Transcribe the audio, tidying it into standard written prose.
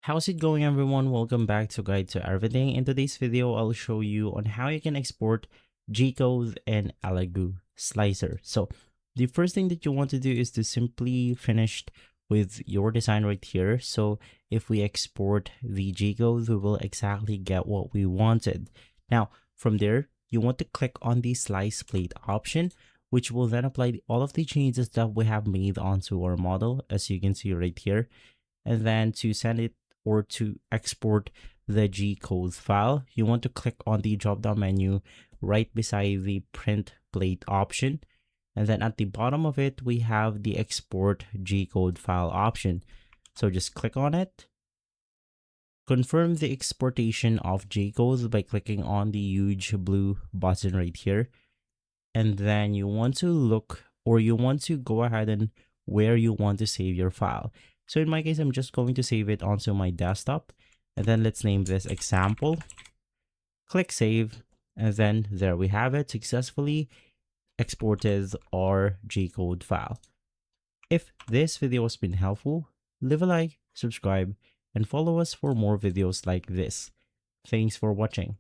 How's it going, everyone? Welcome back to Guide to Everything. In today's video, I'll show you on how you can export G-code and Elegoo slicer. So the first thing that you want to do is to simply finish with your design right here. So if we export the G-code, we will exactly get what we wanted. Now, from there, you want to click on the slice plate option, which will then apply all of the changes that we have made onto our model, as you can see right here. And then to send it or to export the G-code file, you want to click on the drop-down menu right beside the print plate option. And then at the bottom of it, we have the export G-code file option. So just click on it. Confirm the exportation of G-code by clicking on the huge blue button right here. And then you want to look, or you want to go ahead and where you want to save your file. So in my case, I'm just going to save it onto my desktop, and then let's name this example. Click save, and then there we have it, successfully exported our G-code file. If this video has been helpful, leave a like, subscribe, and follow us for more videos like this. Thanks for watching.